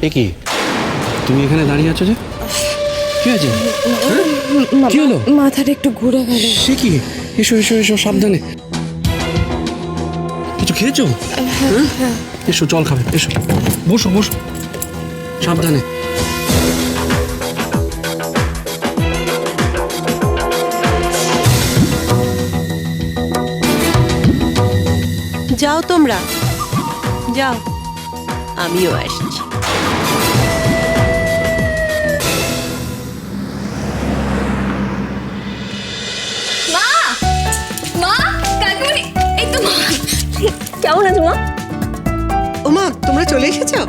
এ কি তুমি এখানে দাঁড়িয়ে আছো যে? কি আছে? কি হলো? মাথাটা একটু ঘুরে গেল। সে কি? এসো এসো এসো, সাবধানে। কিছু খেয়েছো? হ্যাঁ। এসো, জল খাবে, এসো। বসো বসো, সাবধানে। যাও তোমরা, যাও, আমিও আসছি। মা, মা, কাকিমণি, এই তো মা। কেমন আছো মা? ওমা, তোমরা চলে এসেছো?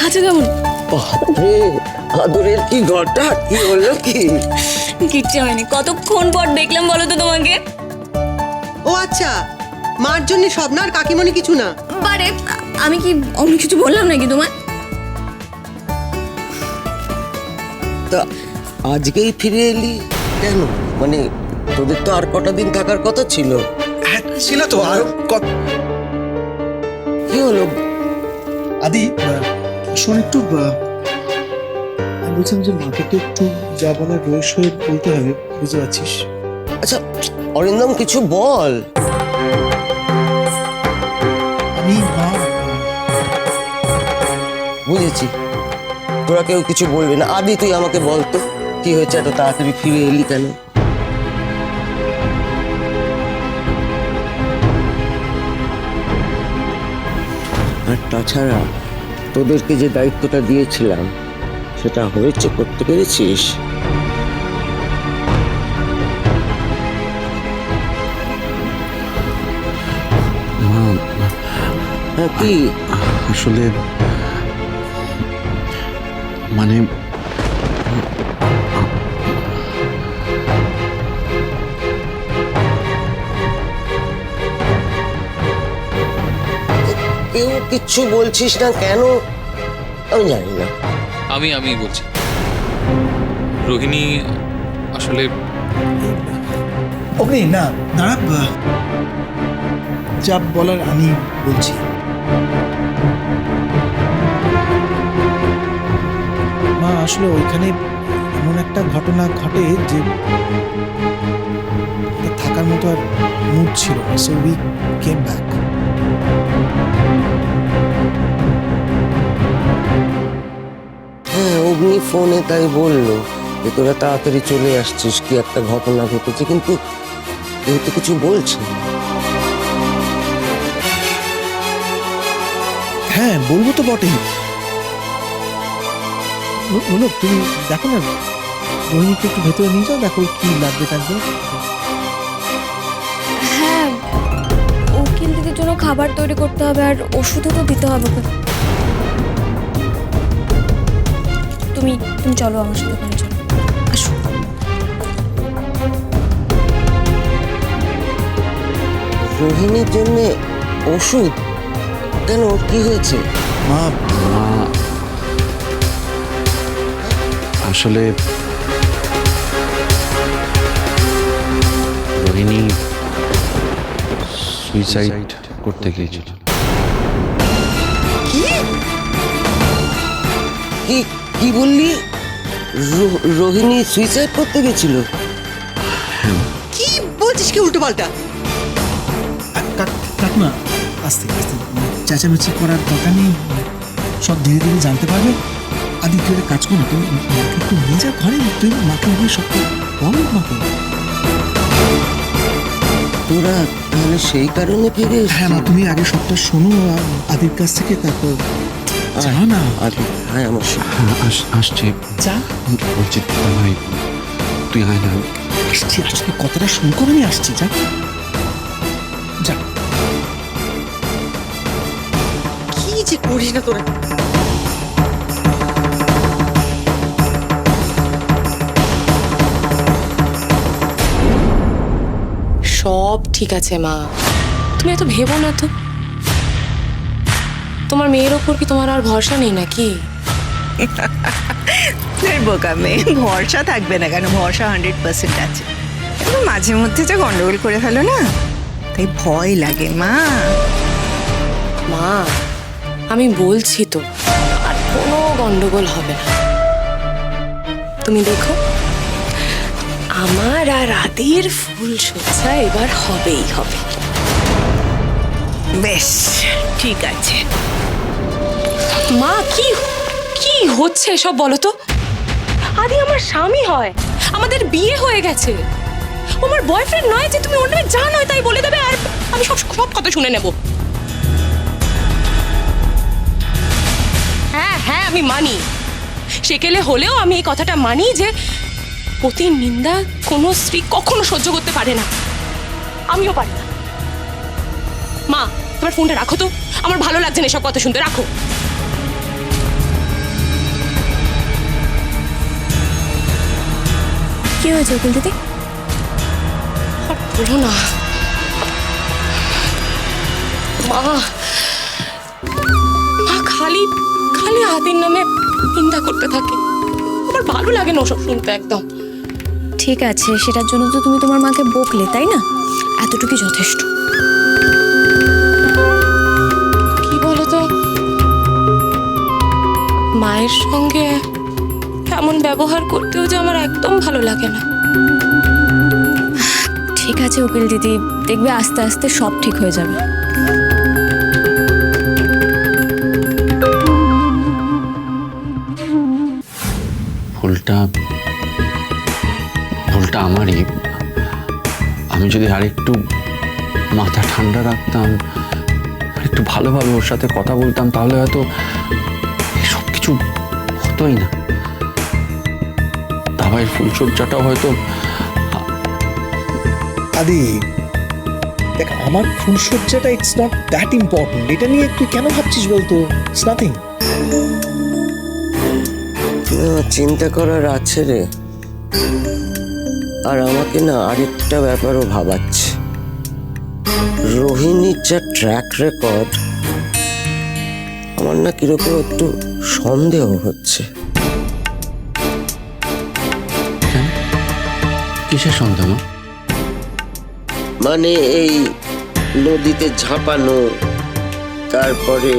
আচ্ছা, কেমন? বাপরে, আদরের কি ঘটা, কি হলো কি? কিচ্ছু হয়নি। কতক্ষণ পর দেখলাম বলো তো তোমাকে? ও আচ্ছা, মার জন্য স্বপ্ন আর কাকিমণি কিছু না। বারে, আমি কি অন্য কিছু বললাম নাকি তোমায়? তা আজকেই ফিরে এলি কেন? মানে তোদের তো আর কটা দিন থাকার কথা ছিল। হ্যাঁ ছিল তো, আর কি হলো? আদি শোন একটু, আমি বলছিলাম যে মাকে তো একটু যা বলার রয়েস হয়ে বলতে হবে, বুঝতে পারছিস? আচ্ছা অরিন্দম, কিছু বল। আমি মা, বুঝেছি, তোরা কেউ কিছু বলবি না। আদি তুই আমাকে বল তো, কি হয়েছে, এত তাড়াতাড়ি ফিরে এলি কেন? আর তাছাড়া তোদেরকে যে দায়িত্বটা দিয়েছিলাম সেটা হয়েছে, করতে পেরেছিস? মা, হ্যাঁ, কি? আসলে মানে কেউ কিচ্ছু বলছিস না কেন? আমি জানি না। আমি বলছি, রোহিণী আসলে অগ্নি না, দাঁড়া, যা বলার আমি বলছি। মা, আসলে ওইখানে এমন একটা ঘটনা ঘটে যে ওদের থাকার মতো আর মুড ছিল না, সো উই কেম ব্যাক। হ্যাঁ, অগ্নি ফোনে তাই বললো যে তোরা তাড়াতাড়ি চলে আসছিস, কি একটা ঘটনা ঘটেছে, কিন্তু কেউ তো কিছু বলছে না। হ্যাঁ, বলবো তো বটেই। বলো, তুমি দেখো না, রোহিণীকে একটু ভেতরে নিয়ে যাও, দেখো কি লাগবে থাকবে। হ্যাঁ, উকিল দিদির জন্য খাবার তৈরি করতে হবে আর ওষুধও তো দিতে হবে। তুমি তুমি চলো আমার সাথে, ওখানে চলো, আসো। রোহিণীর জন্য ওষুধ কেন? ওর কি হয়েছে? মা, আসলে রোহিণী সুইসাইড করতে গিয়েছিল। কি কি বললি? রোহিণী সুইসাইড করতে গেছিল? কি বলছিস, কি উল্টো পাল্টা? কাকিমা, আস্তে আস্তে, চেঁচামেচি করার দরকার নেই, সব ধীরে ধীরে জানতে পারবে। আদি তুই একটা কাজ করো, তুমি মাকে একটু নিয়ে যা ঘরে, তুই মাকে গিয়ে সব বলো মাকে। তোরা তাহলে সেই কারণে ফিরে এসেছিস? হ্যাঁ মা, তুমি আগে সবটা শোনো আদির কাছ থেকে, তারপর যাও না। আদি, হ্যাঁ আমার হ্যাঁ, আসছে। যা, বলছি ভাই, তুই আয় না। আসছি, তুই কথাটা শুরু করে আমি আসছি, যা যা। কি যে করিস না তোরা। সব ঠিক আছে মা, তুমি এত ভেবো না তো। তোমার মেয়ের ওপর কি তোমার আর ভরসা নেই নাকি? বোকা মেয়ে, ভরসা থাকবে না কেন? ভরসা 100% আছে। কিন্তু মাঝে মধ্যে যে গন্ডগোল করে ফেলো না, তাই ভয় লাগে মা। মা, আমি বলছি তো আর কোনো গন্ডগোল হবে না। তুমি দেখো, আমার আর আদির ফুল সজ্জা এবার হবেই হবে। বেশ, ঠিক আছে। মা, কি কি হচ্ছে সব বলো তো? আদি আমার স্বামী হয়, আমাদের বিয়ে হয়ে গেছে। ও আমার বয়ফ্রেন্ড নয় যে তুমি ওর নামে যা নয় তাই বলে দেবে আর আমি সব সব কথা শুনে নেব। হ্যাঁ হ্যাঁ, আমি মানি, সেকেলে হলেও আমি এই কথাটা মানি যে পতির নিন্দা কোনো স্ত্রী কখনো সহ্য করতে পারে না। আমিও পারি না। মা, তোমার ফোনটা রাখো তো, আমার ভালো লাগছে না এসব কথা শুনতে। রাখো। কি হয়েছে উকিল দিদি? আর বলো না মা, মা খালি খালি আদির নামে নিন্দা করতে থাকে। আমার ভালো লাগে না ওসব শুনতে একদম। ঠিক আছে, সেটার জন্য তো তুমি তোমার মাকে বকলে, তাই না? এতটুকুই যথেষ্ট। কি বলো তো, মায়ের সঙ্গে এমন ব্যবহার করতেও যে আমার একদম ভালো লাগে না। ঠিক আছে উকিল দিদি, দেখবে আস্তে আস্তে সব ঠিক হয়ে যাবে। ভুলটা আমারই। আমি যদি আরেকটু মাথা ঠান্ডা রাখতাম, একটু ভালোভাবে ওর সাথে কথা বলতাম, তাহলে হয়তো সব কিছু হতোই না। দাবাইয়ের ফুলসজ্জাটাও হয়তো। আদি দেখ, আমার ফুলসজ্জাটা ইটস নট দ্যাট ইম্পর্টেন্ট। এটা নিয়ে তুই কেন ভাবছিস বলতো? It's nothing. চিন্তা করার আছে রে। আর আমাকে না আরেকটা ব্যাপারও ভাবাচ্ছে। রোহিণীর যা ট্র্যাক রেকর্ড, আমার না কিরকম একটু সন্দেহ হচ্ছে। কিসের সন্দেহ? মানে এই নদীতে ঝাঁপানো, তারপরে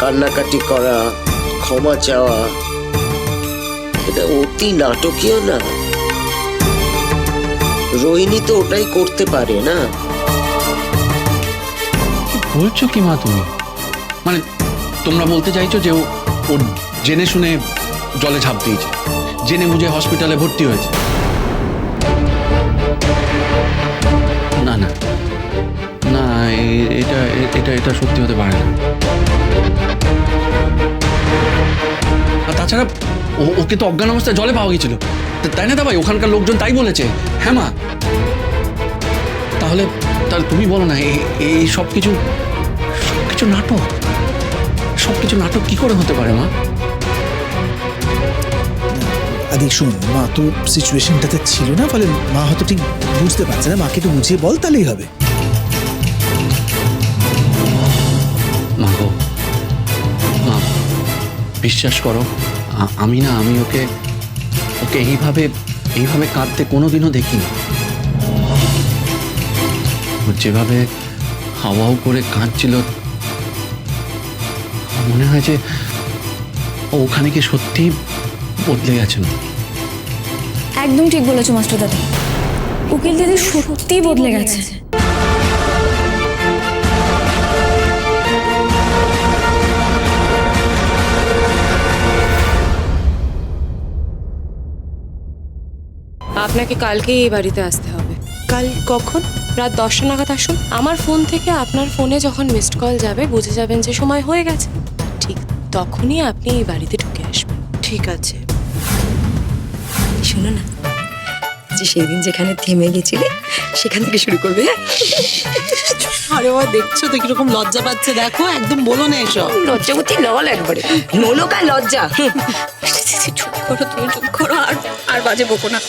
কান্নাকাটি করা, ক্ষমা চাওয়া, এটা অতি নাটকীয় না? রোহিণী তো ওটাই করতে পারে না? বলছো কি মা তুমি? মানে তোমরা বলতে চাইছো যে ও জেনে শুনে জলে ঝাঁপ দিয়েছে, জেনে বুঝে হসপিটালে ভর্তি হয়েছে? না না না, এটা এটা এটা সত্যি হতে পারে না। আর তাছাড়া ওকে তো অজ্ঞান অবস্থায় জলে পাওয়া গেছিল, তাই না দাবাই? ওখানকার লোকজন তাই বলেছে। হ্যাঁ মা, তাহলে তুমি বলো না, এই সবকিছু নাটক? সবকিছু নাটক কি করে হতে পারে মা? আদি শোন, মা তো সিচুয়েশনটাতে ছিল না, ফলে মা হয়তো ঠিক বুঝতে পারছে না। মাকে একটু বুঝিয়ে বল, তাহলেই হবে। মা গো, মা বিশ্বাস করো, আমি ওকে এইভাবে কাঁদতে কোনোদিনও দেখিনি। ও যেভাবে হাওয়াও করে কাঁদছিল, মনে হয় যে ওখানে কি সত্যি বদলে গেছে। একদম ঠিক বলেছো মাস্টার দাদা, উকিল দিদি সত্যিই বদলে গেছে। আপনাকে কালকেই এই বাড়িতে আসতে হবে। কাল কখন? রাত 10টা নাগাদ আসুন। আমার ফোন থেকে আপনার ফোনে যখন মিসড কল যাবে, বুঝে যাবেন যে সময় হয়ে গেছে। ঠিক তখনই আপনি এই বাড়িতে ঢুকে আসবেন। ঠিক আছে। শোনো না, যে সেই দিন যেখানে থেমে গেছিলে সেখান থেকে শুরু করবে। আরে ও দেখছো তো কিরকম লজ্জা পাচ্ছে, দেখো। একদম বলো না এসব। লজ্জাবতী নল একবারে, নোলক আর লজ্জা। চুপ করো, তুমি চুপ করো, আর বাজে বকো না।